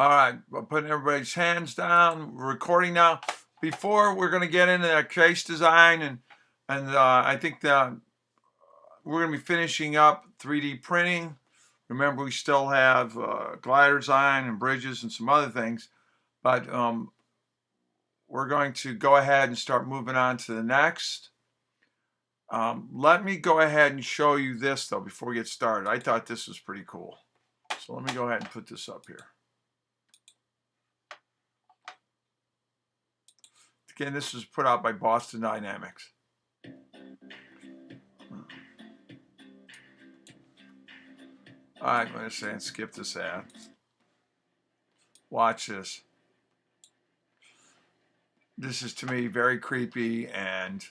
All right, we're putting everybody's hands down. We're recording now. Before we're going to get into that case design, and I think that we're going to be finishing up 3D printing. Remember, we still have glider design and bridges and some other things, but we're going to go ahead and start moving on to the next. Let me go ahead and show you this though before we get started. I thought this was pretty cool. So let me go ahead and put this up here. Again, this was put out by Boston Dynamics. All right, I'm going to say and skip this ad. Watch this. This is to me very creepy and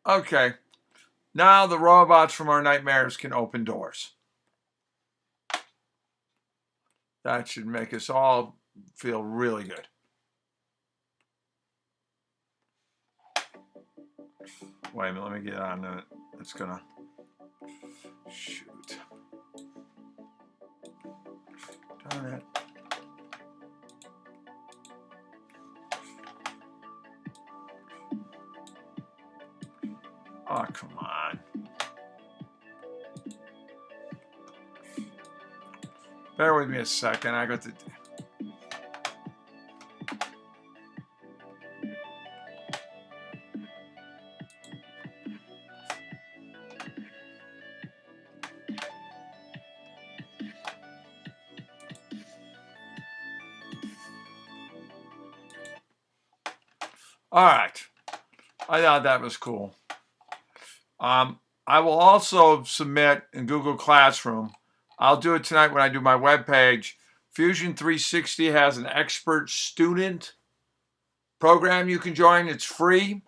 okay. Now the robots from our nightmares can open doors. That should make us all feel really good. Wait a minute, let me get on it. It's gonna shoot. Darn it. Oh, come on. Bear with me a second. I got the. All right. I thought that was cool. I will also submit in Google Classroom. I'll do it tonight when I do my web page. Fusion 360 has an expert student program you can join. It's free.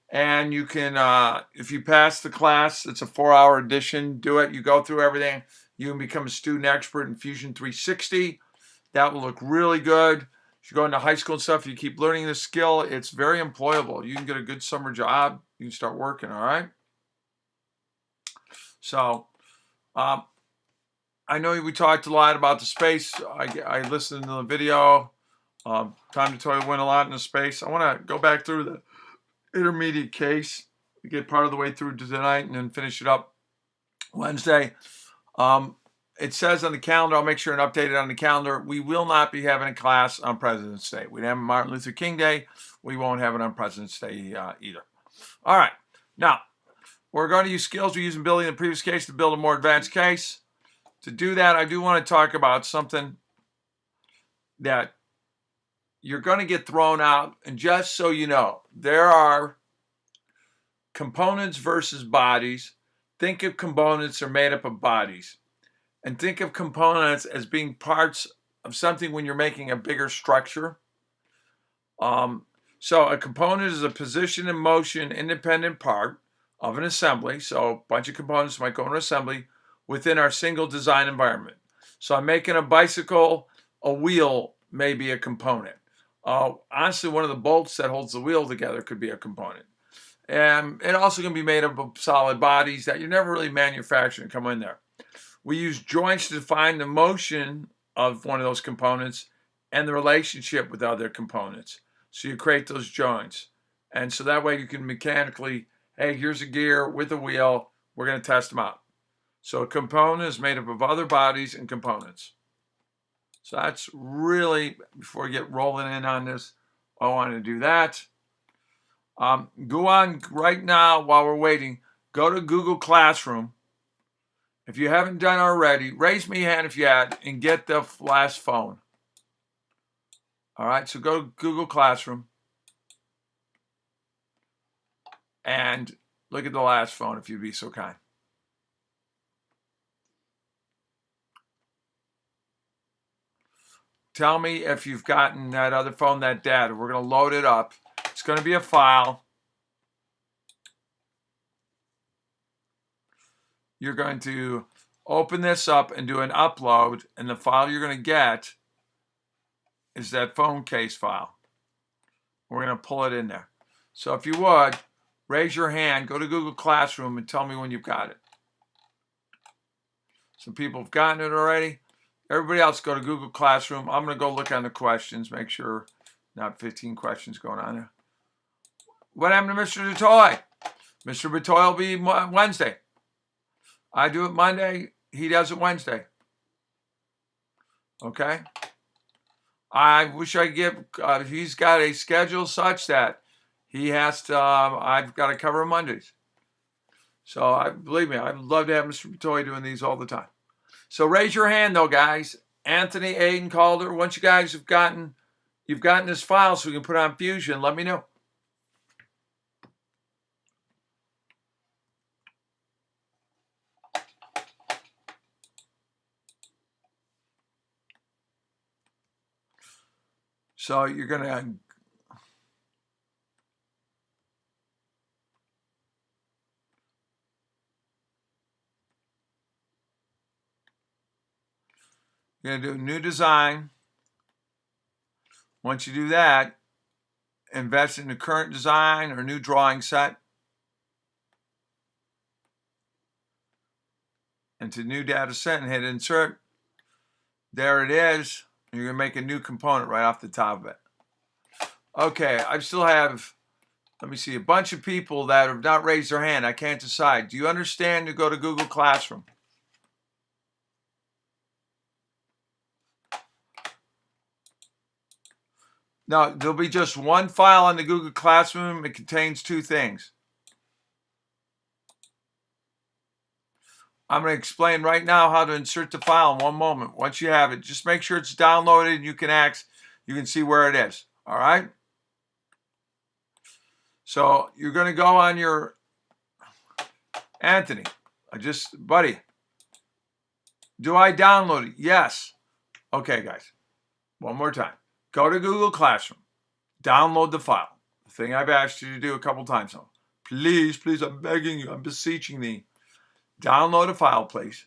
And you can, if you pass the class, it's a 4-hour edition. Do it. You go through everything. You can become a student expert in Fusion 360. That will look really good. If you go into high school and stuff, you keep learning this skill. It's very employable. You can get a good summer job. You can start working, all right? So, I know we talked a lot about the space. I listened to the video. Time to Toy went a lot into space. I want to go back through the intermediate case, get part of the way through tonight, and then finish it up Wednesday. It says on the calendar, I'll make sure and update it on the calendar, we will not be having a class on President's Day. We have Martin Luther King Day. We won't have it on President's Day either. All right. Now, we're going to use skills we used in building the previous case to build a more advanced case. To do that, I do want to talk about something that you're going to get thrown out. And just so you know, there are components versus bodies. Think of components are made up of bodies. And think of components as being parts of something when you're making a bigger structure. So a component is a position in motion independent part of an assembly. So a bunch of components might go in an assembly within our single design environment. So I'm making a bicycle, a wheel may be a component. Honestly, one of the bolts that holds the wheel together could be a component. And it also can be made up of solid bodies that you're never really manufacturing come in there. We use joints to define the motion of one of those components and the relationship with other components. So you create those joints. And so that way you can mechanically, hey, here's a gear with a wheel. We're going to test them out. So a component is made up of other bodies and components. So that's really, before we get rolling in on this, I want to do that. Go on right now while we're waiting. Go to Google Classroom. If you haven't done already, raise me a hand if you had, and get the last phone. All right, so go to Google Classroom and look at the last phone if you'd be so kind. tell me if you've gotten that other phone, that data. We're going to load it up. It's going to be a file. You're going to open this up and do an upload, and the file you're going to get is that phone case file. We're going to pull it in there. So if you would, raise your hand, go to Google Classroom, and tell me when you've got it. Some people have gotten it already. Everybody else, go to Google Classroom. I'm going to go look on the questions, make sure not 15 questions going on there. What happened to Mr. Batoy? Mr. Batoy will be Wednesday. I do it Monday. He does it Wednesday. Okay? I wish I could give, he's got a schedule such that he has to, I've got to cover Mondays. So believe me, I'd love to have Mr. Batoy doing these all the time. So raise your hand though, guys. Anthony, Aiden, Calder, once you guys have gotten, you've gotten this file so we can put it on Fusion, let me know. So you're going to do a new design. Once you do that, invest in the current design or new drawing set. Into new data set and hit insert. There it is. You're going to make a new component right off the top of it. Okay, I still have, let me see, a bunch of people that have not raised their hand. I can't decide. Do you understand to go to Google Classroom? No, there'll be just one file on the Google Classroom. It contains two things. I'm going to explain right now how to insert the file in one moment. Once you have it, just make sure it's downloaded and you can see where it is. All right? So you're going to go on your Anthony. Buddy, do I download it? Yes. Okay, guys. One more time. Go to Google Classroom. Download the file. The thing I've asked you to do a couple times now. Please, please, I'm begging you. I'm beseeching thee. Download a file, please.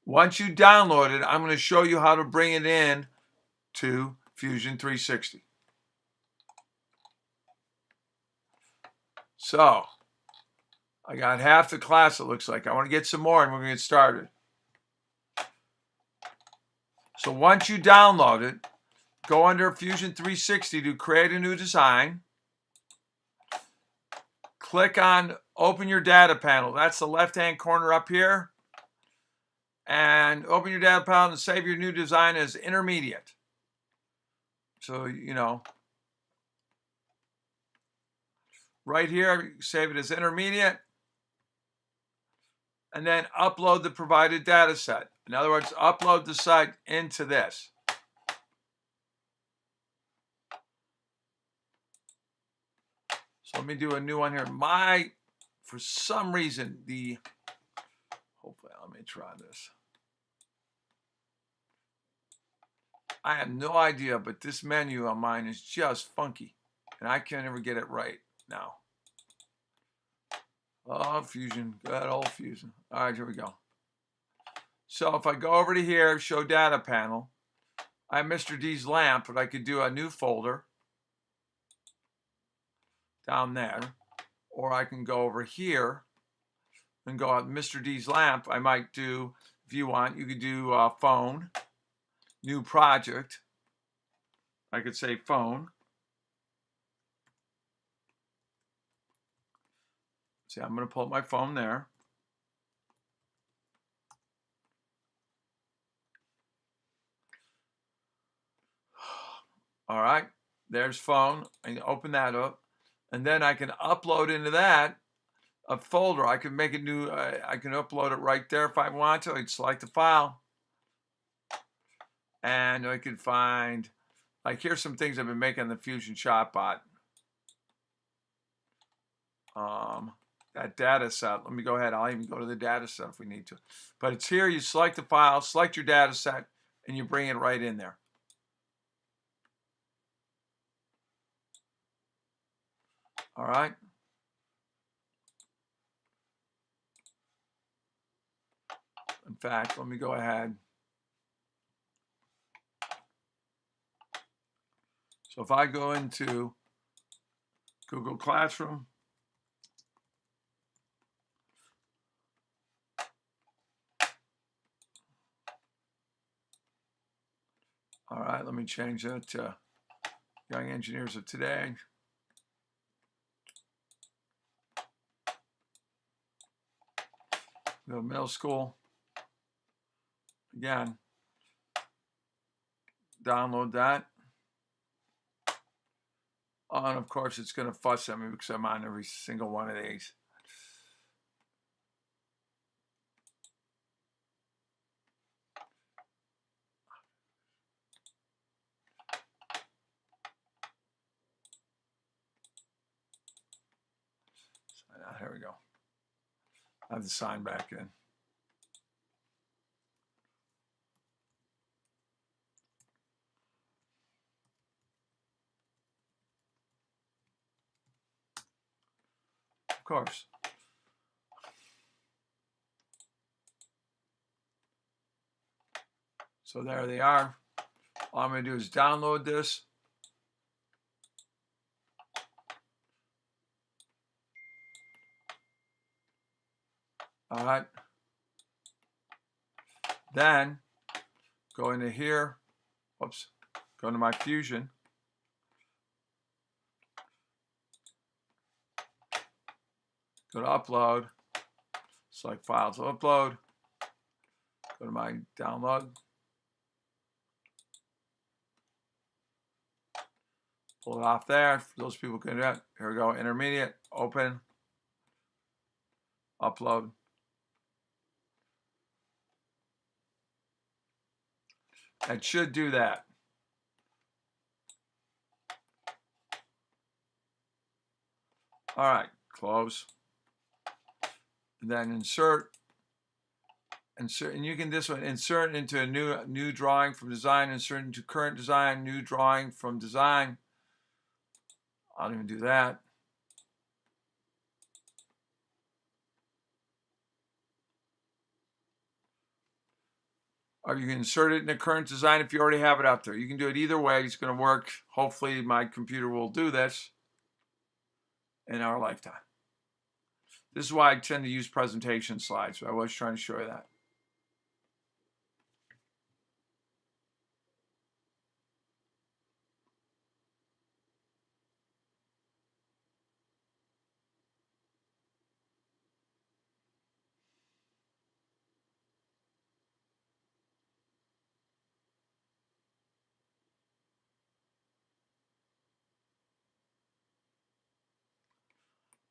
Once you download it, I'm going to show you how to bring it in to Fusion 360. So, I got half the class, it looks like. I want to get some more and we're going to get started. So once you download it, go under Fusion 360 to create a new design. Click on Open Your Data Panel. That's the left-hand corner up here. And open your data panel and save your new design as intermediate. So, you know, right here, save it as intermediate. And then upload the provided data set. In other words, upload the site into this. So let me do a new one here. For some reason, hopefully, let me try this. I have no idea, but this menu on mine is just funky. And I can't ever get it right now. Oh, Fusion, good old Fusion. All right, here we go. So if I go over to here, show data panel, I have Mr. D's lamp, but I could do a new folder down there. Or I can go over here and go out Mr. D's lamp. I might do, if you want, you could do phone, new project. I could say phone. See, I'm going to pull up my phone there. All right, there's phone. I can open that up. And then I can upload into that a folder. I can make a new, I can upload it right there if I want to. I'd select the file. And I could find, like here's some things I've been making on the Fusion Shopbot. that data set. Let me go ahead. I'll even go to the data set if we need to. But it's here. You select the file, select your data set, and you bring it right in there. All right. In fact, let me go ahead. So if I go into Google Classroom, all right, let me change that to Young Engineers of Today. Go to middle school. Again, download that. Oh, and of course, it's going to fuss at me because I'm on every single one of these. Here we go. I have to sign back in. Of course. So there they are. All I'm going to do is download this. All right. Then go into here. Whoops. Go to my Fusion. Go to upload. Select file to upload. Go to my download. Pull it off there. For those people can do it. Here we go. Intermediate. Open. Upload. It should do that. All right. Close. And then insert. Insert, and you can this one insert into a new drawing from design, insert into current design, new drawing from design. I don't even do that. Or you can insert it in the current design if you already have it up there. You can do it either way. It's going to work. Hopefully my computer will do this in our lifetime. This is why I tend to use presentation slides. I was trying to show you that.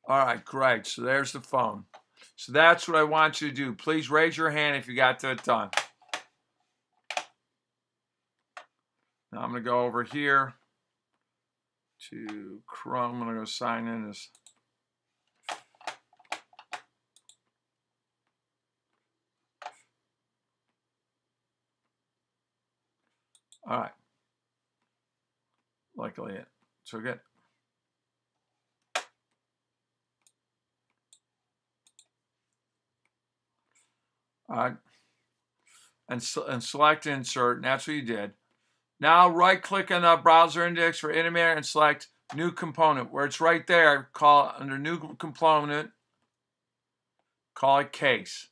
All right, great. So there's the phone. So that's what I want you to do. Please raise your hand if you got that done. Now I'm going to go over here to Chrome. I'm going to go sign in as all right. Luckily, it's so good. All right. And select insert, and that's what you did. Now right-click on the browser index for Animator and select New Component. Where it's right there, call it under New Component, call it Case.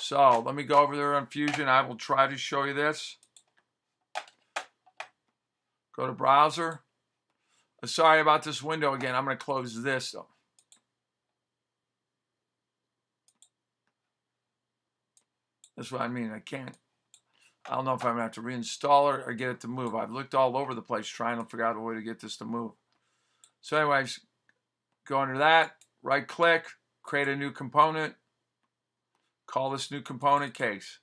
So let me go over there on Fusion. I will try to show you this. Go to Browser. Sorry about this window again. I'm going to close this though. That's what I mean. I don't know if I'm going to have to reinstall it or get it to move. I've looked all over the place trying to figure out a way to get this to move. So anyways, go under that, right click, create a new component, call this new component Case.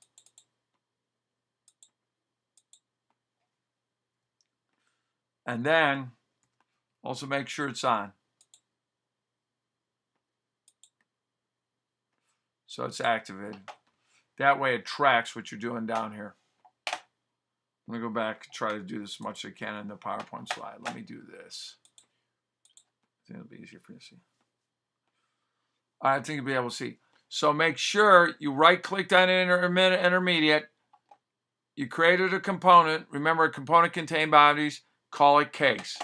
And then also make sure it's on. So it's activated. That way it tracks what you're doing down here. I'm going to go back and try to do this as much as I can in the PowerPoint slide. Let me do this. I think it'll be easier for you to see. I think you'll be able to see. So make sure you right-click on intermediate. You created a component. Remember, a component contains boundaries. Call it case.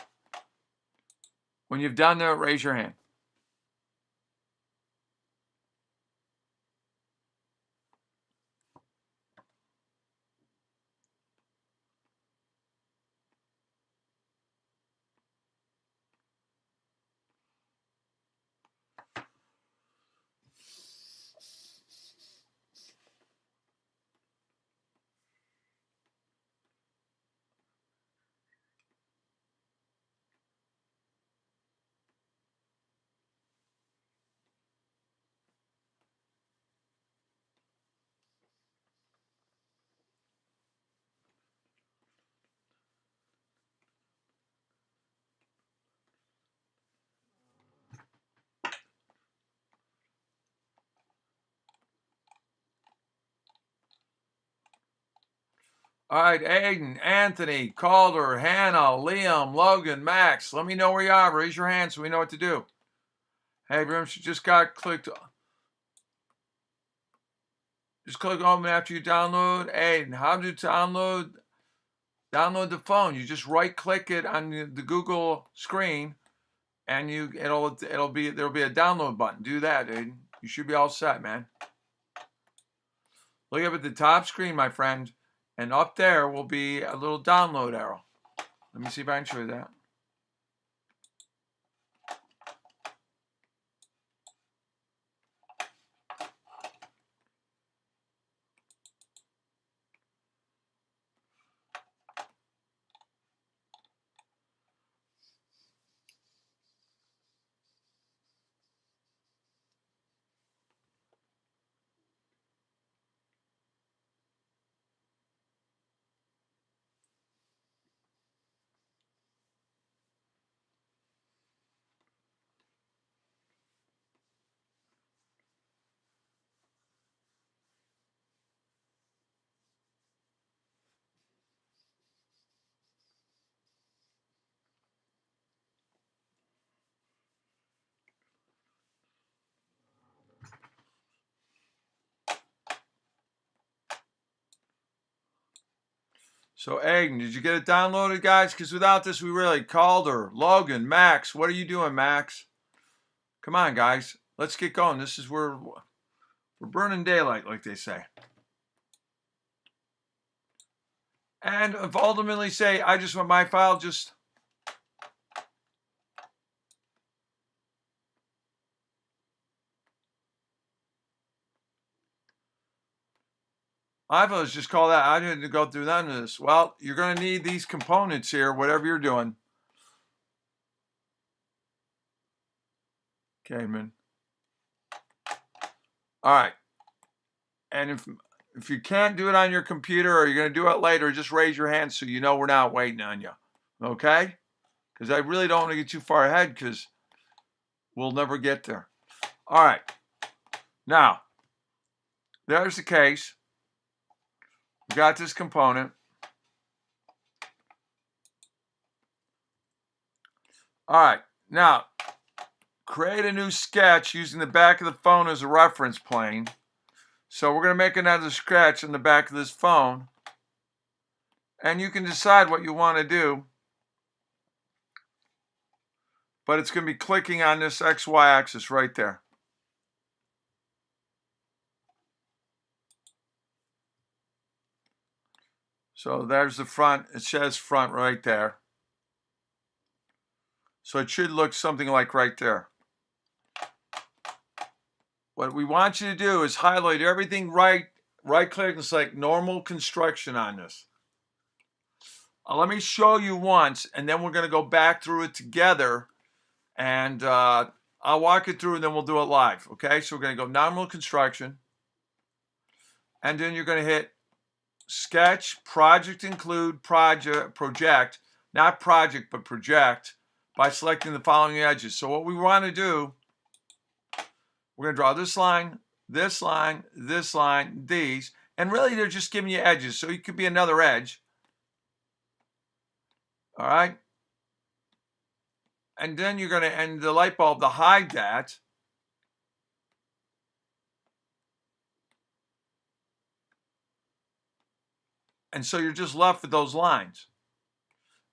When you've done that, raise your hand. All right, Aiden, Anthony, Calder, Hannah, Liam, Logan, Max. Let me know where you are. Raise your hand so we know what to do. Hey, remember, you just got clicked. Just click on it after you download. Aiden, how do you download the phone? You just right-click it on the Google screen, and there'll be a download button. Do that, Aiden. You should be all set, man. Look up at the top screen, my friend. And up there will be a little download arrow. Let me see if I can show you that. So, Aiden, did you get it downloaded, guys? Because without this, we really Calder, Logan, Max. What are you doing, Max? Come on, guys. Let's get going. This is where we're burning daylight, like they say. And if ultimately say, I just want my file just... I was just call that. I didn't go through none of this. Well, you're going to need these components here, whatever you're doing. Okay, man. All right. And if you can't do it on your computer or you're going to do it later, just raise your hand so you know we're not waiting on you. Okay? Because I really don't want to get too far ahead because we'll never get there. All right. Now, there's the case. We got this component. All right. Now, create a new sketch using the back of the phone as a reference plane. So we're going to make another sketch in the back of this phone. And you can decide what you want to do. But it's going to be clicking on this XY axis right there. So there's the front. It says front right there. So it should look something like right there. What we want you to do is highlight everything right click and select normal construction on this. Let me show you once, and then we're going to go back through it together, and I'll walk it through, and then we'll do it live. Okay, so we're going to go normal construction, and then you're going to hit sketch, project include, project, not project, but project, by selecting the following edges. So what we want to do, we're going to draw this line, this line, these. And really, they're just giving you edges. So it could be another edge. All right. And then you're going to end the light bulb to hide that. And so you're just left with those lines.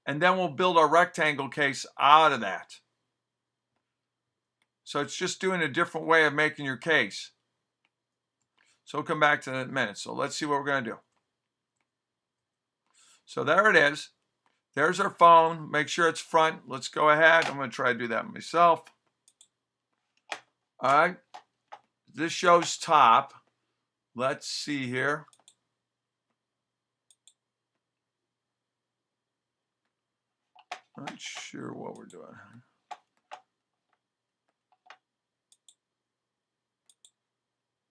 And then we'll build our rectangle case out of that. So it's just doing a different way of making your case. So we'll come back to that in a minute. So let's see what we're going to do. So there it is. There's our phone. Make sure it's front. Let's go ahead. I'm going to try to do that myself. All right. This shows top. Let's see here. Not sure what we're doing.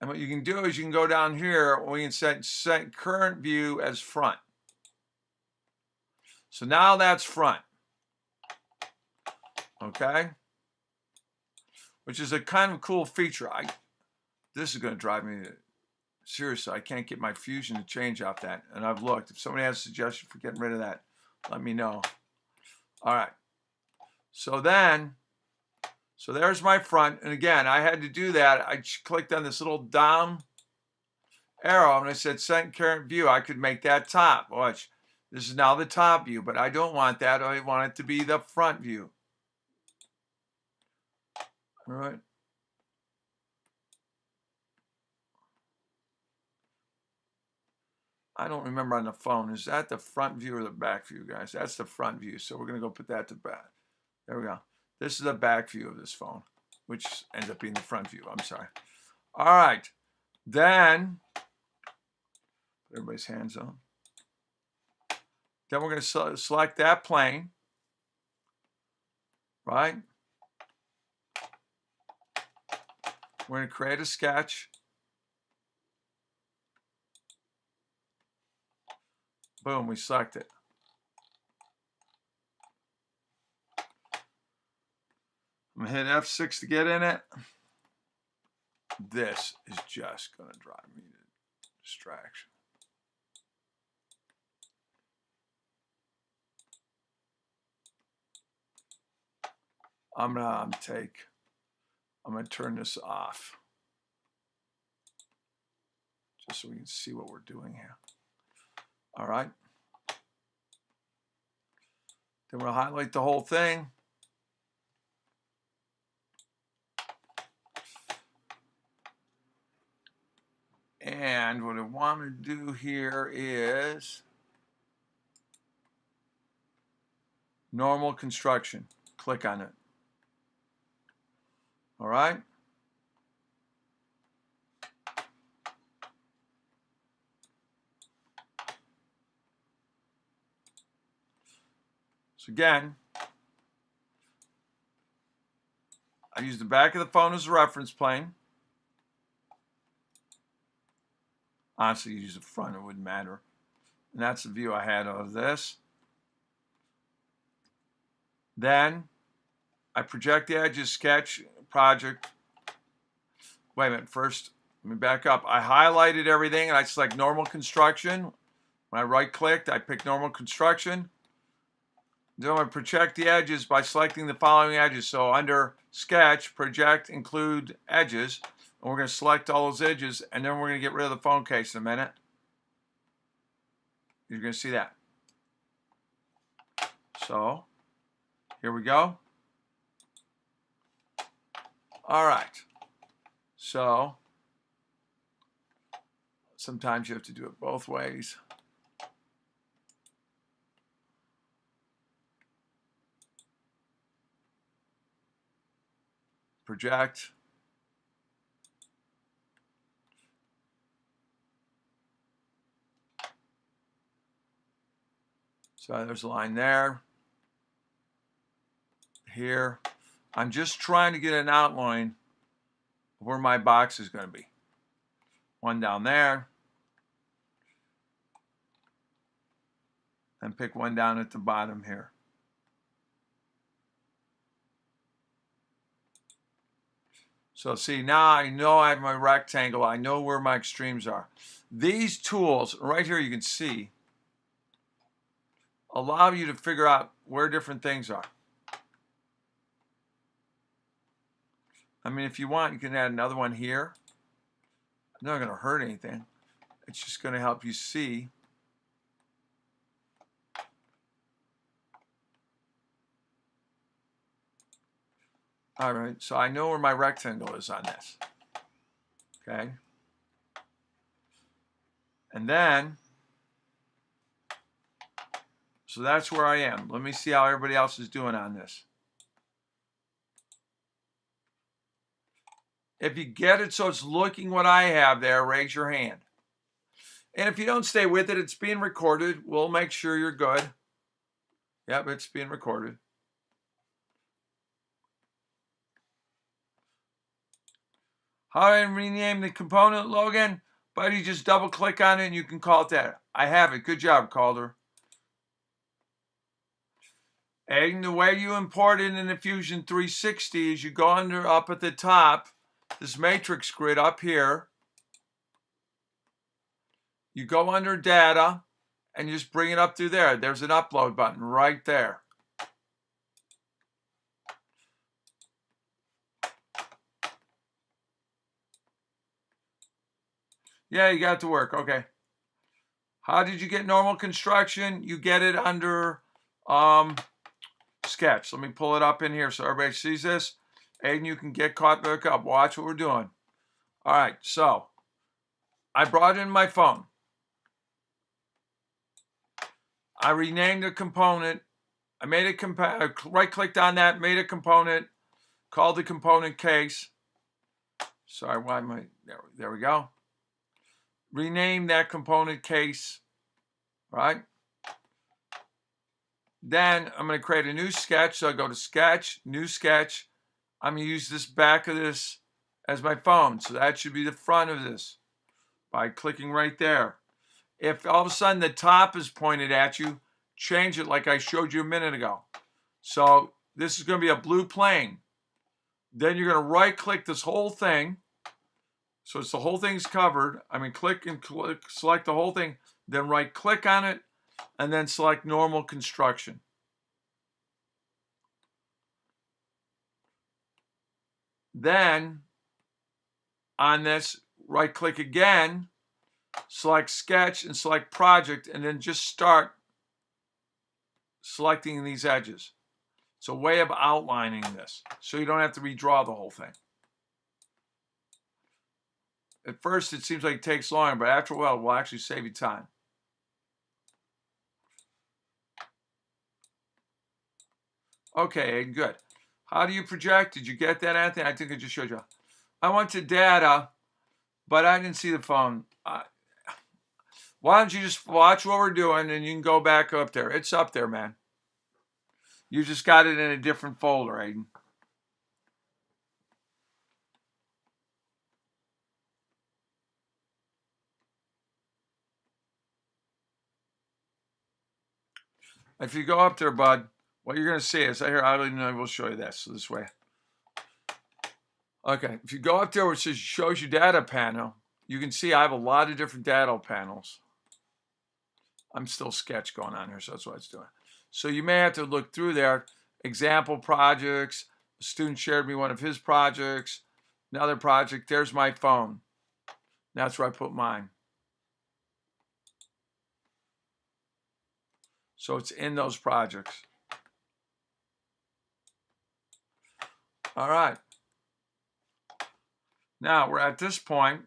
And what you can do is you can go down here. We can set current view as front. So now that's front. Okay. Which is a kind of cool feature. This is going to drive me seriously. I can't get my Fusion to change off that. And I've looked. If somebody has a suggestion for getting rid of that, let me know. All right. So there's my front. And again, I had to do that. I clicked on this little down arrow and I said set current view. I could make that top. Watch. This is now the top view, but I don't want that. I want it to be the front view. All right. I don't remember on the phone. Is that the front view or the back view, guys? That's the front view. So we're going to go put that to back. There we go. This is the back view of this phone, which ends up being the front view. I'm sorry. All right. Then, put everybody's hands on. Then we're going to select that plane, right? We're going to create a sketch. Boom, we select it. I'm going to hit F6 to get in it. This is just going to drive me to distraction. I'm going to turn this off just so we can see what we're doing here. All right. Then we'll highlight the whole thing. And what I want to do here is normal construction. Click on it. All right. So again, I use the back of the phone as a reference plane. Honestly, you use the front, it wouldn't matter. And that's the view I had of this. Then I project the edges, sketch, project. Wait a minute, first, let me back up. I highlighted everything and I select normal construction. When I right clicked, I pick normal construction. Then I project the edges by selecting the following edges. So under sketch, project, include edges. And we're going to select all those edges, and then we're going to get rid of the phone case in a minute. You're going to see that. So, here we go. All right. So, sometimes you have to do it both ways. Project. So there's a line there. Here. I'm just trying to get an outline of where my box is going to be. One down there. And pick one down at the bottom here. So see, now I know I have my rectangle. I know where my extremes are. These tools, right here you can see, allow you to figure out where different things are. I mean, if you want, you can add another one here. It's not going to hurt anything. It's just going to help you see. All right, so I know where my rectangle is on this. Okay. And then, so that's where I am. Let me see how everybody else is doing on this. If you get it so it's looking what I have there, raise your hand. And if you don't stay with it, it's being recorded. We'll make sure you're good. Yep, it's being recorded. How do I rename the component, Logan? Buddy, just double click on it and you can call it that. I have it. Good job, Calder. And the way you import it into Fusion 360 is you go under up at the top, this matrix grid up here. You go under data and you just bring it up through there. There's an upload button right there. Yeah, you got it to work. Okay. How did you get normal construction? You get it under sketch. Let me pull it up in here so everybody sees this. And you can get caught back up. Watch what we're doing. All right, so I brought in my phone. I renamed the component. I made a right-clicked on that, made a component, called the component case. Sorry, why am I there we go. Rename that component case, right? Then I'm going to create a new sketch. So I go to sketch, new sketch. I'm going to use this back of this as my phone. So that should be the front of this by clicking right there. If all of a sudden the top is pointed at you, change it like I showed you a minute ago. So this is going to be a blue plane. Then you're going to right click this whole thing. So it's the whole thing's covered. I mean, click and click, select the whole thing, then right click on it, and then select normal construction. Then on this, right click again, select sketch and select project, and then just start selecting these edges. It's a way of outlining this, so you don't have to redraw the whole thing. At first, it seems like it takes longer, but after a while, it will actually save you time. Okay, good. How do you project? Did you get that, Anthony? I think I just showed you. I went to data, but I didn't see the phone. Why don't you just watch what we're doing, and you can go back up there. It's up there, man. You just got it in a different folder, Aiden. If you go up there, bud, what you're going to see is, I will show you this way. Okay, if you go up there where it says shows you data panel, you can see I have a lot of different data panels. I'm still sketch going on here, so that's what it's doing. So you may have to look through there. Example projects. A student shared me one of his projects. Another project. There's my phone. That's where I put mine. So it's in those projects. All right. Now we're at this point.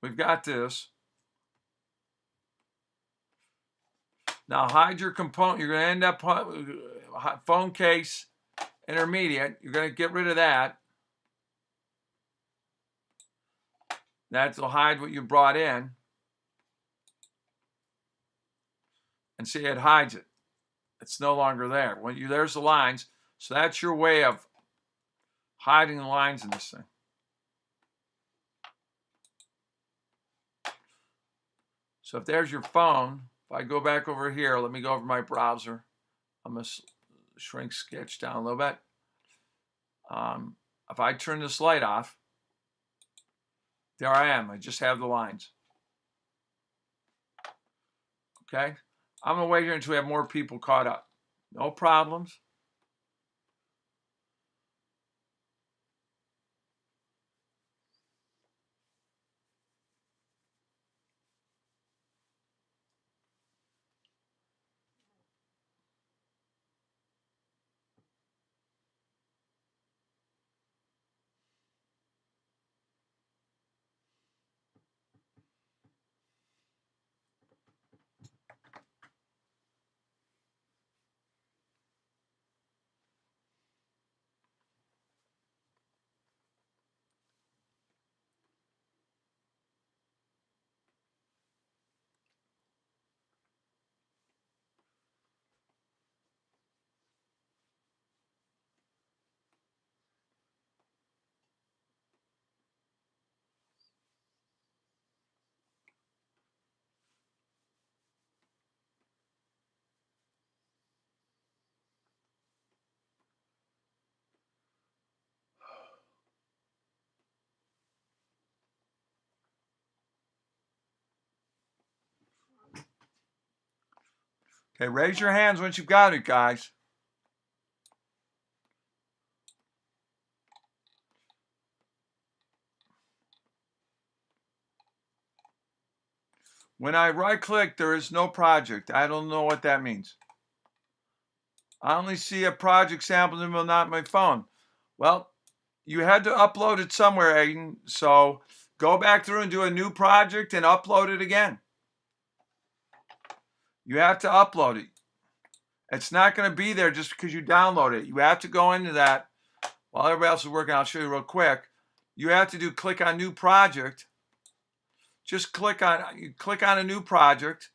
We've got this. Now hide your component. You're going to end up phone case intermediate. You're going to get rid of that. That'll hide what you brought in. And see, it hides it. It's no longer there. There's the lines. So that's your way of hiding the lines in this thing. So if there's your phone, if I go back over here, let me go over my browser. I'm going to shrink sketch down a little bit. If I turn this light off, there I am. I just have the lines. Okay? I'm going to wait here until we have more people caught up. No problems. Okay, raise your hands once you've got it, guys. When I right-click, there is no project. I don't know what that means. I only see a project sample and will not my phone. Well, you had to upload it somewhere, Aiden. So go back through and do a new project and upload it again. You have to upload it. It's not going to be there just because you download it. You have to go into that. While everybody else is working, I'll show you real quick. You have to click on new project. Just click on a new project.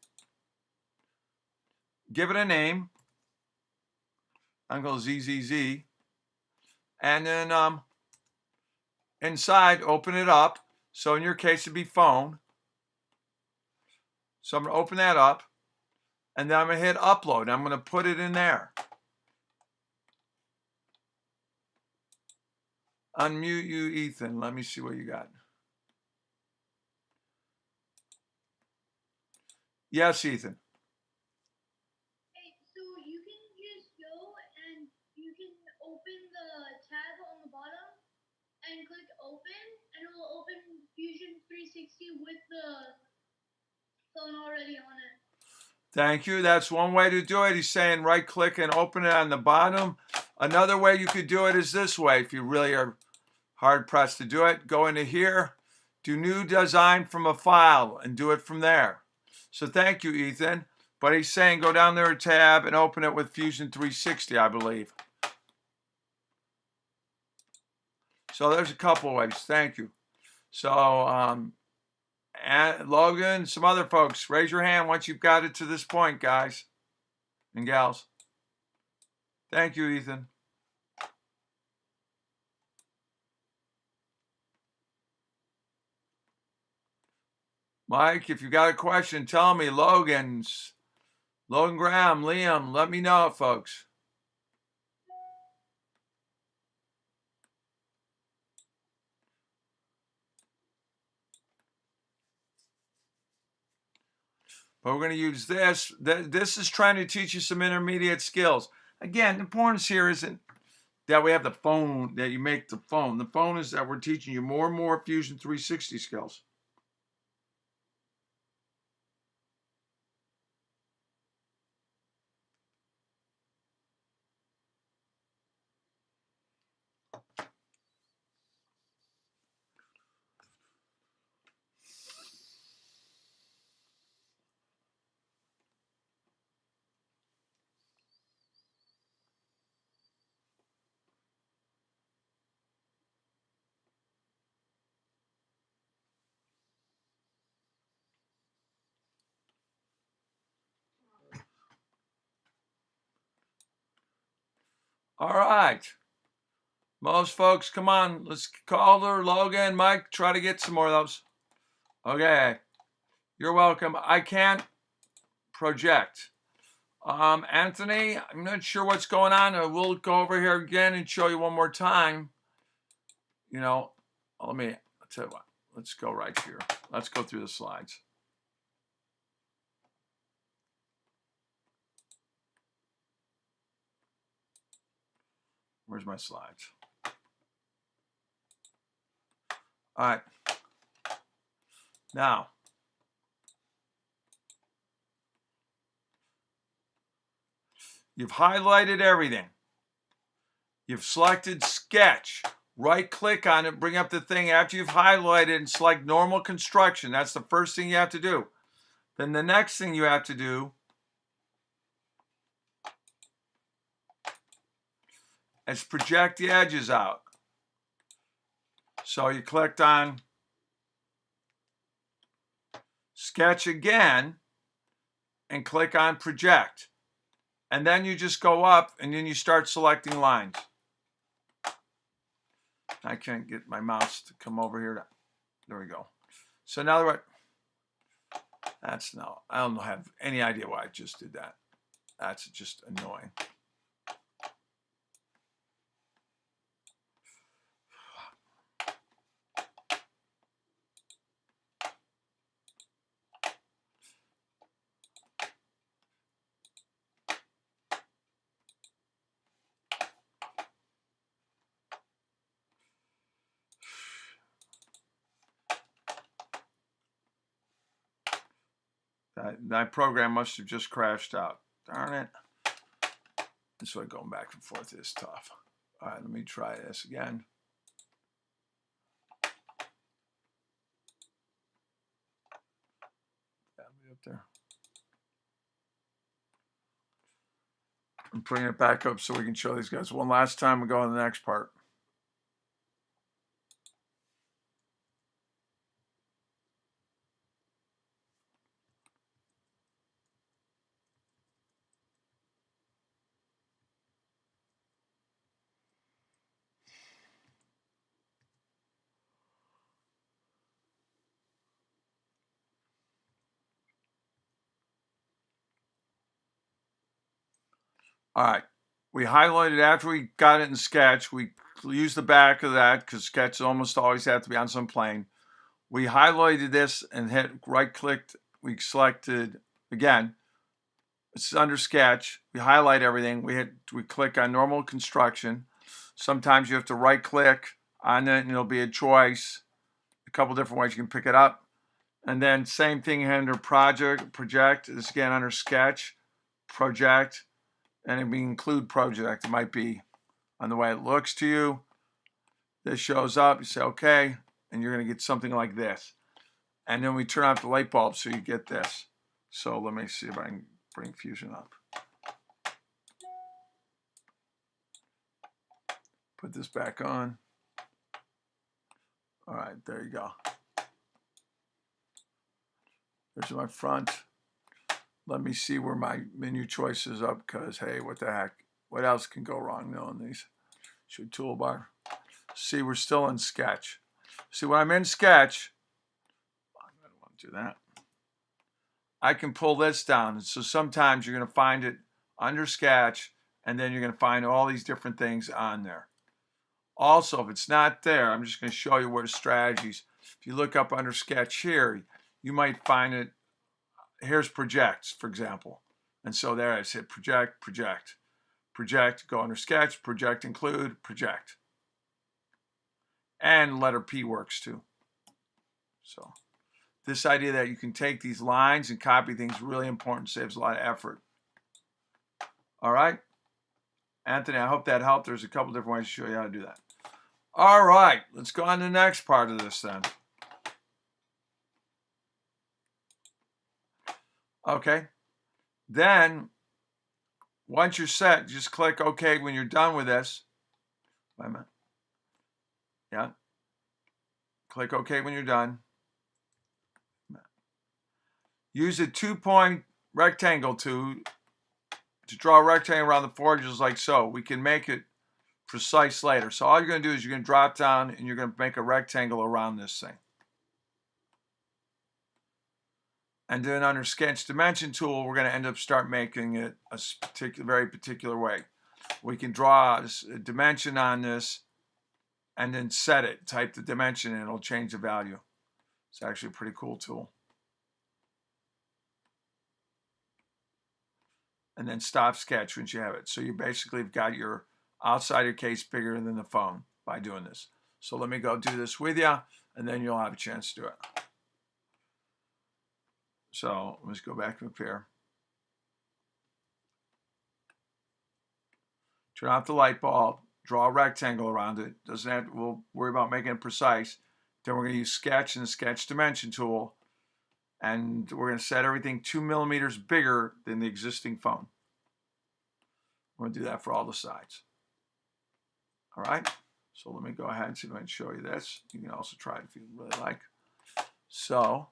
Give it a name. I'm going to ZZZ. And then inside, open it up. So in your case, it'd be phone. So I'm going to open that up. And then I'm going to hit upload. I'm going to put it in there. Unmute you, Ethan. Let me see what you got. Yes, Ethan. Hey, so you can just go and you can open the tab on the bottom and click open, and it will open Fusion 360 with the phone already on it. Thank you. That's one way to do it. He's saying right click and open it on the bottom. Another way you could do it is this way. If you really are hard pressed to do it, go into here, do new design from a file and do it from there. So thank you, Ethan. But he's saying go down there a tab and open it with Fusion 360, I believe. So there's a couple of ways. Thank you. So and Logan, some other folks, raise your hand once you've got it to this point, guys and gals. Thank you, Ethan. Mike, if you got a question, tell me. Logan Graham, Liam, let me know, folks. But we're going to use this. This is trying to teach you some intermediate skills. Again, the importance here isn't that we have the phone, that you make the phone. The phone is that we're teaching you more and more Fusion 360 skills. All right. Most folks, come on. Let's call her, Logan, Mike, try to get some more of those. Okay. You're welcome. I can't project. Anthony, I'm not sure what's going on. I will go over here again and show you one more time. You know, I'll tell you what, let's go right here. Let's go through the slides. Where's my slides? All right. Now, you've highlighted everything. You've selected sketch. Right click on it, bring up the thing after you've highlighted and select normal construction. That's the first thing you have to do. Then the next thing you have to do is project the edges out. So you clicked on sketch again and click on project. And then you just go up and then you start selecting lines. I can't get my mouse to come over here. There we go. So now what? That's no, I don't have any idea why I just did that. That's just annoying. That program must have just crashed out. Darn it. This way going back and forth is tough. All right, let me try this again. That'll be up there. I'm bringing it back up so we can show these guys one last time. We go on the next part. All right, we highlighted after we got it in Sketch. We use the back of that because Sketch almost always have to be on some plane. We highlighted this and hit right-clicked. We selected again. It's under Sketch. We highlight everything. We click on normal construction. Sometimes you have to right-click on it and it'll be a choice. A couple different ways you can pick it up. And then same thing under project. This again under Sketch, project. And if we include project, it might be on the way it looks to you. This shows up, you say okay, and you're gonna get something like this. And then we turn off the light bulb so you get this. So let me see if I can bring Fusion up. Put this back on. All right, there you go. There's my front. Let me see where my menu choice is up because, hey, what the heck? What else can go wrong knowing these? Show toolbar. See, we're still in Sketch. See, when I'm in Sketch, I don't want to do that. I can pull this down. So sometimes you're going to find it under Sketch, and then you're going to find all these different things on there. Also, if it's not there, I'm just going to show you where the strategies. If you look up under Sketch here, you might find it. Here's projects, for example. And so there I hit project, project. Project, go under Sketch, project include, project. And letter P works too. So this idea that you can take these lines and copy things is really important, saves a lot of effort. All right. Anthony, I hope that helped. There's a couple different ways to show you how to do that. All right, let's go on to the next part of this then. Okay, then once you're set, just click OK when you're done with this. Wait a minute. Yeah. Click OK when you're done. Use a 2-point rectangle to draw a rectangle around the four edges like so. We can make it precise later. So all you're going to do is you're going to drop down and you're going to make a rectangle around this thing. And then under sketch dimension tool, we're going to end up start making it a very particular way. We can draw a dimension on this and then set it, type the dimension, and it'll change the value. It's actually a pretty cool tool. And then stop sketch once you have it. So you basically have got your outside your case bigger than the phone by doing this. So let me go do this with you, and then you'll have a chance to do it. So let's go back up here. Turn off the light bulb, draw a rectangle around it. Doesn't have to, we'll worry about making it precise. Then we're going to use sketch and the sketch dimension tool, and we're going to set everything 2 millimeters bigger than the existing phone. We're going to do that for all the sides. All right. So let me go ahead and see if I can show you this. You can also try it if you really like. So,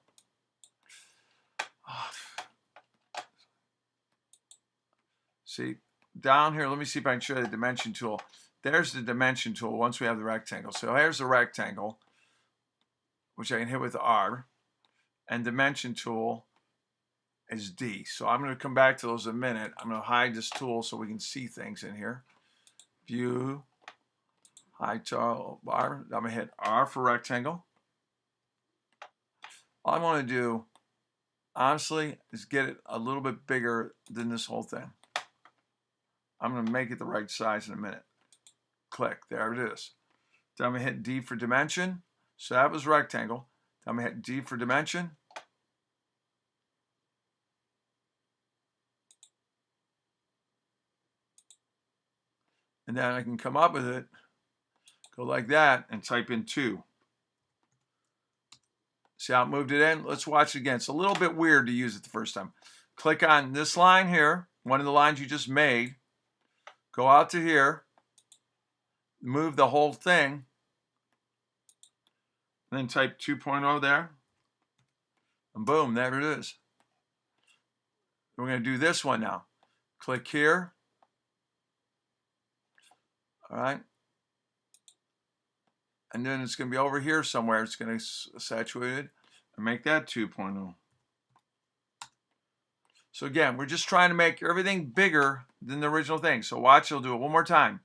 see, down here, let me see if I can show you the dimension tool. There's the dimension tool once we have the rectangle. So here's the rectangle, which I can hit with R. And dimension tool is D. So I'm going to come back to those in a minute. I'm going to hide this tool so we can see things in here. View, hide tool bar. I'm going to hit R for rectangle. All I want to do, honestly, is get it a little bit bigger than this whole thing. I'm going to make it the right size in a minute. Click. There it is. Then I'm going to hit D for dimension. So that was rectangle. Then I'm going to hit D for dimension. And then I can come up with it, go like that, and type in 2. See how it moved it in? Let's watch it again. It's a little bit weird to use it the first time. Click on this line here, one of the lines you just made. Go out to here, move the whole thing, and then type 2.0 there. And boom, there it is. We're going to do this one now. Click here. All right. And then it's going to be over here somewhere. It's going to saturate it and make that 2.0. So again, we're just trying to make everything bigger than the original thing. So watch, I'll do it one more time.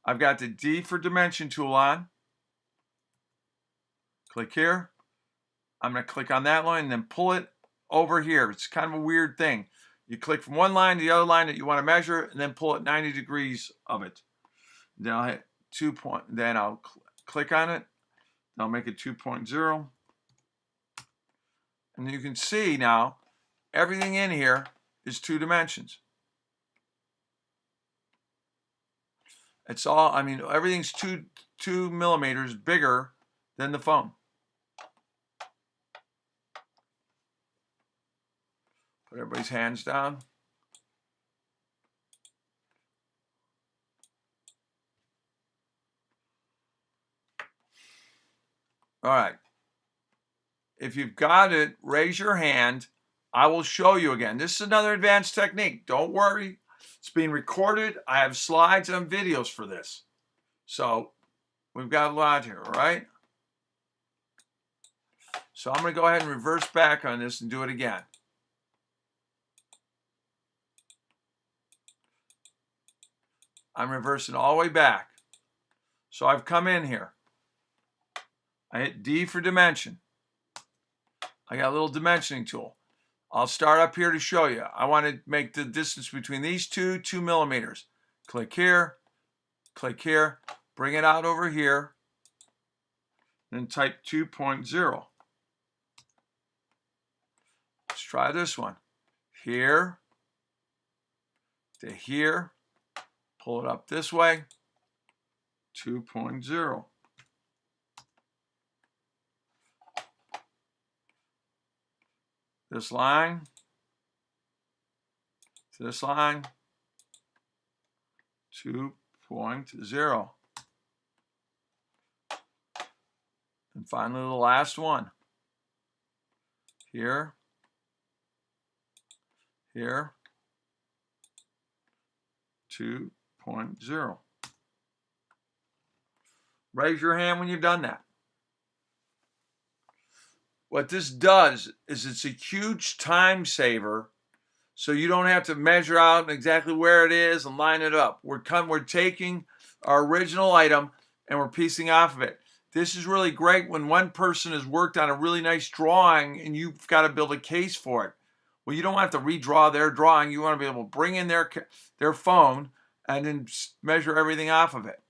I've got the D for dimension tool on. Click here. I'm going to click on that line and then pull it over here. It's kind of a weird thing. You click from one line to the other line that you want to measure and then pull it 90 degrees of it. Then I'll hit 2. Then I'll click on it. I'll make it 2.0. And you can see now everything in here is 2 dimensions. It's all, I mean, everything's 2 millimeters bigger than the phone. Put everybody's hands down. All right. If you've got it, raise your hand. I will show you again. This is another advanced technique. Don't worry. It's being recorded. I have slides and videos for this. So we've got a lot here, all right? So I'm going to go ahead and reverse back on this and do it again. I'm reversing all the way back. So I've come in here. I hit D for dimension. I got a little dimensioning tool. I'll start up here to show you. I want to make the distance between these 2 millimeters. Click here, bring it out over here, then type 2.0. Let's try this one. Here to here, pull it up this way, 2.0. This line to this line, 2.0. And finally, the last one. Here, 2.0. Raise your hand when you've done that. what this does is it's a huge time saver, so you don't have to measure out exactly where it is and line it up. We're taking our original item and we're piecing off of it. This is really great when one person has worked on a really nice drawing and you've got to build a case for it. Well, you don't have to redraw their drawing. You want to be able to bring in their phone and then measure everything off of it.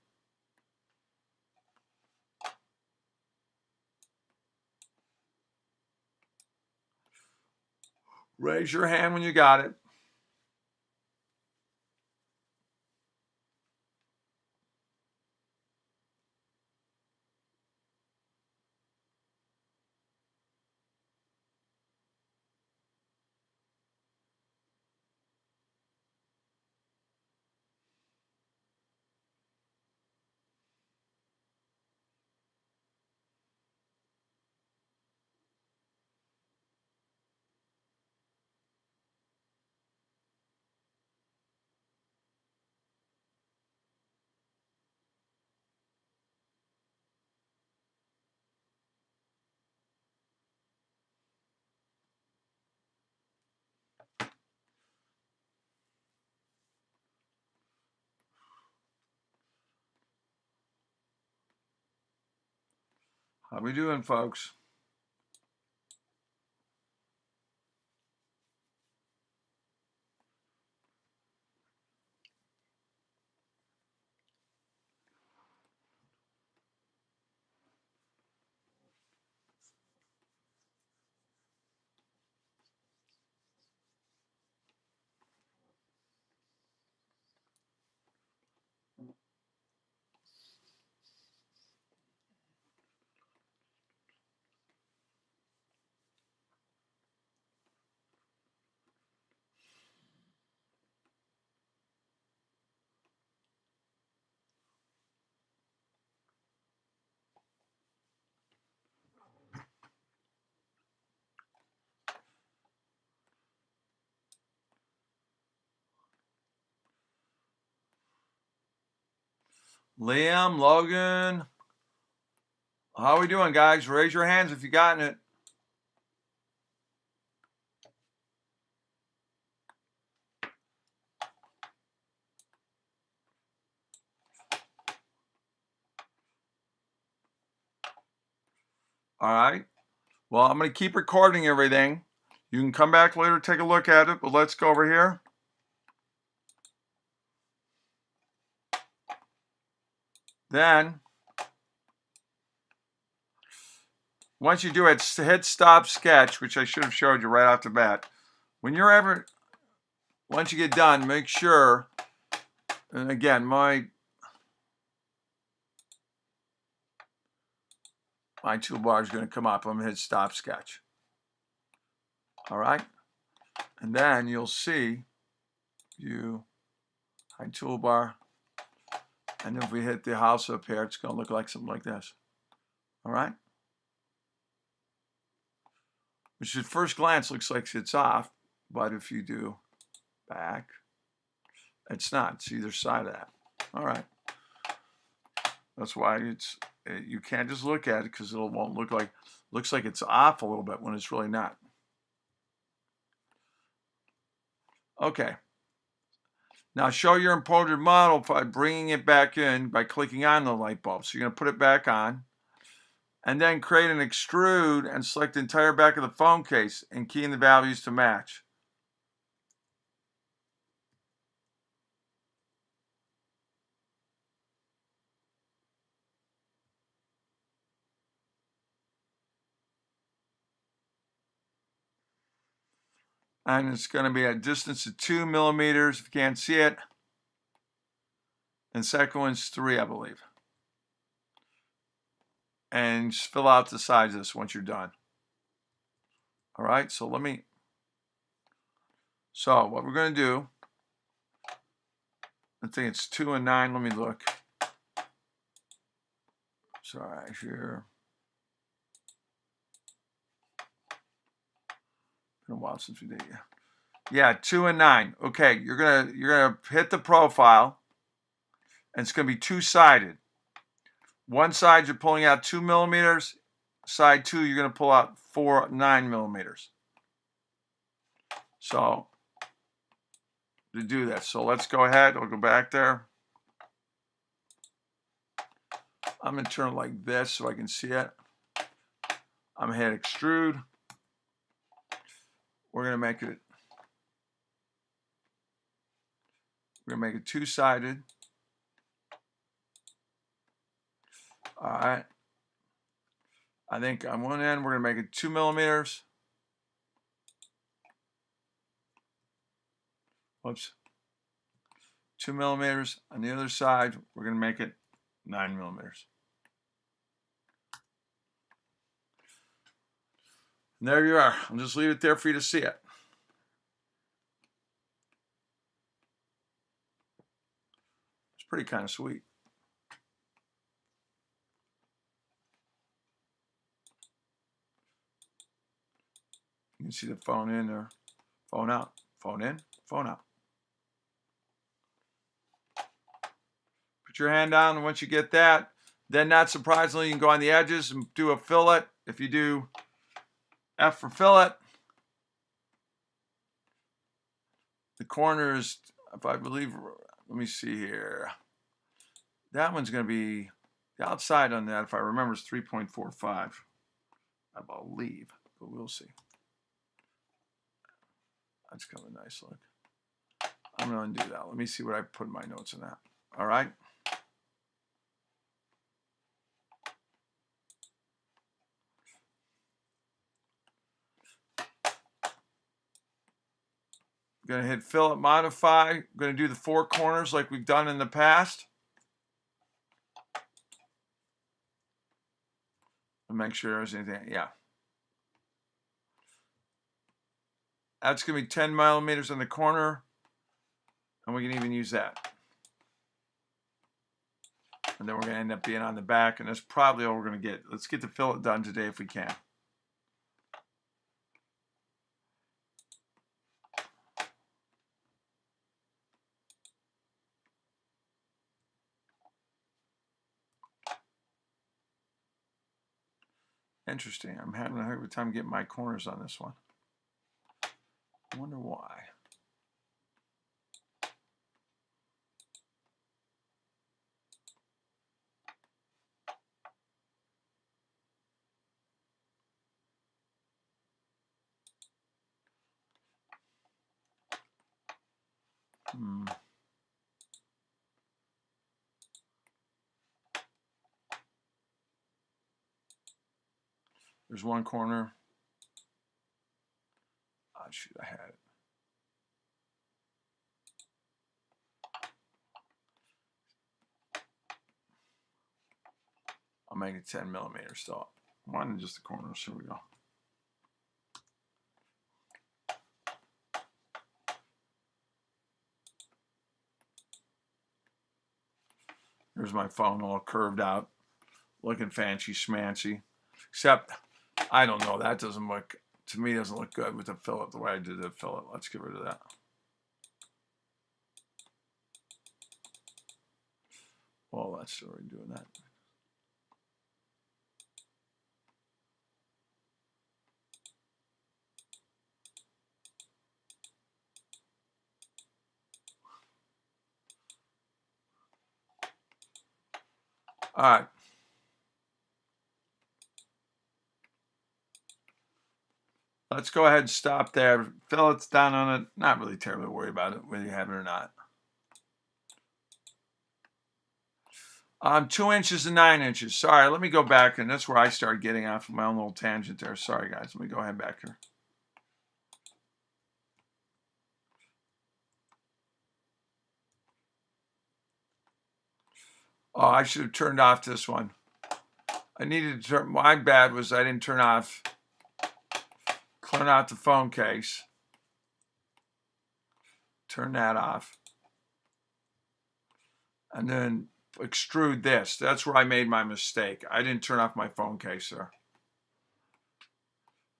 Raise your hand when you got it. How we doing, folks? Liam, Logan, how we doing, guys? Raise your hands if you gotten it. All right. Well, I'm going to keep recording everything. You can come back later, take a look at it, but let's go over here. Then, once you do it, hit stop sketch, which I should have showed you right off the bat. When you're once you get done, make sure, and again, my toolbar is going to come up. I'm going to hit stop sketch. All right. And then you'll see view, hide toolbar. And if we hit the house up here, it's going to look like something like this. All right. Which at first glance looks like it's off, but if you do back, it's not. It's either side of that. All right. That's why you can't just look at it because it won't looks like it's off a little bit when it's really not. Okay. Now show your imported model by bringing it back in by clicking on the light bulb. So you're going to put it back on and then create an extrude and select the entire back of the phone case and key in the values to match. And it's going to be a distance of 2 millimeters if you can't see it. And second one's 3, I believe. And just fill out the size of this once you're done. All right, so what we're going to do, I think it's 2 and 9. Let me look. Sorry, here. Been a while since we did it. Yeah, 2 and 9. Okay, you're gonna hit the profile, and it's gonna be two-sided. One side you're pulling out 2 millimeters, side 2, you're going to pull out 9 millimeters. So to do that, so let's go ahead. I'll go back there. I'm going to turn it like this so I can see it. I'm going to hit extrude. We're going to make it. We're going to make it two-sided. All right. I think on one end, we're going to make it 2 millimeters. Whoops. 2 millimeters. On the other side, we're going to make it 9 millimeters. And there you are. I'll just leave it there for you to see it. It's pretty kind of sweet. You can see the phone in there, phone out, phone in, phone out. Put your hand down, and once you get that, then not surprisingly, you can go on the edges and do a fillet. If you do F for fillet, the corners, if I believe, let me see here. That one's going to be, the outside on that, if I remember, is 3.45, I believe, but we'll see. That's kind of a nice look. I'm going to undo that. Let me see what I put in my notes on that. All right. I'm going to hit fillet modify. I'm going to do the 4 corners like we've done in the past. And make sure there's anything. Yeah. That's going to be 10 millimeters in the corner. And we can even use that. And then we're going to end up being on the back. And that's probably all we're going to get. Let's get the fillet done today if we can. Interesting. I'm having a hard time getting my corners on this one. I wonder why. There's one corner. Oh, shoot, I had it. I'll make it 10 millimeters. So one in just the corners. Here we go. Here's my phone all curved out, looking fancy schmancy. Except, I don't know, that doesn't look, to me, doesn't look good with the fillet, the way I did the fillet. Let's get rid of that. Well, that's already doing that. All right. Let's go ahead and stop there. Fillet's down on it. Not really terribly worried about it, whether you have it or not. 2 inches and 9 inches. Sorry, let me go back, and that's where I started getting off of my own little tangent there. Sorry, guys. Let me go ahead back here. Oh, I should have turned off this one. I needed to turn, my bad was I didn't turn out the phone case. Turn that off. And then extrude this. That's where I made my mistake. I didn't turn off my phone case there.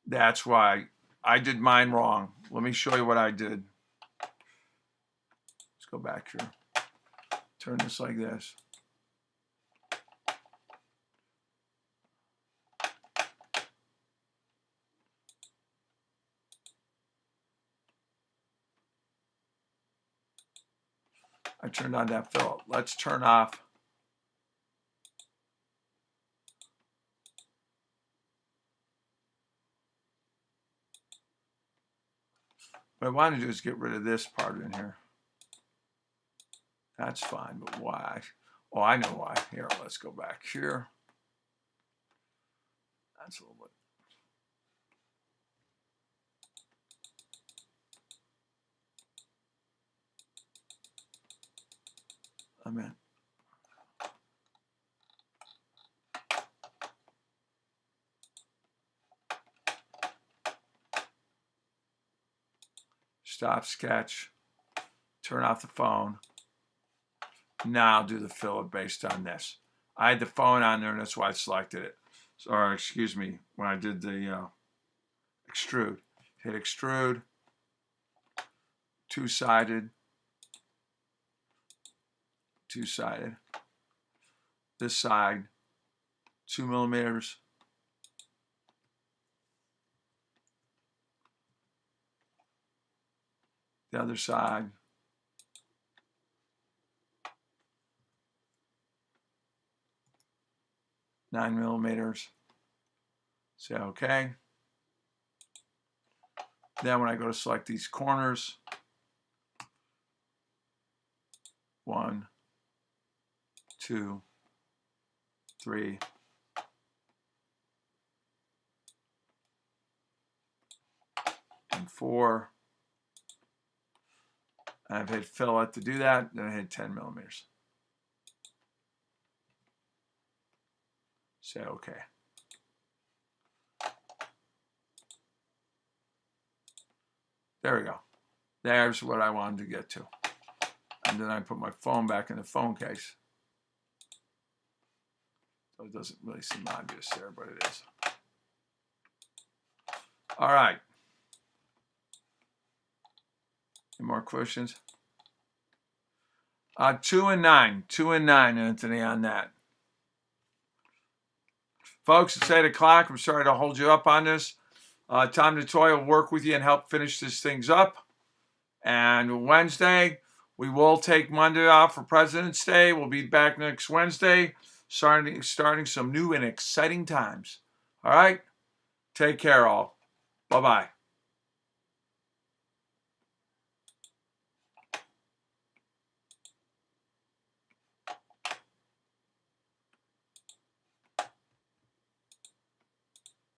That's why I did mine wrong. Let me show you what I did. Let's go back here. Turn this like this. I turned on that fillet. Let's turn off. What I want to do is get rid of this part in here. That's fine, but why? Oh, I know why. Here, let's go back here. That's a little bit. I'm in. Stop sketch. Turn off the phone. Now I'll do the fillet based on this. I had the phone on there, and that's why I selected it. Or excuse me, when I did the extrude. Hit extrude. Two-sided. Two-sided. This side, 2 millimeters. The other side. Nine millimeters. Say okay. Then when I go to select these corners, 1, 2, 3, and 4. I've hit fillet to do that, then I hit 10 millimeters. Say okay. There we go. There's what I wanted to get to. And then I put my phone back in the phone case. So it doesn't really seem obvious there, but it is. All right. Any more questions? 2 and 9. 2 and 9, Anthony, on that. Folks, it's 8 o'clock. I'm sorry to hold you up on this. Tom DeToy will work with you and help finish these things up. And Wednesday, we will take Monday off for President's Day. We'll be back next Wednesday, starting some new and exciting times. All right? Take care, all. Bye-bye.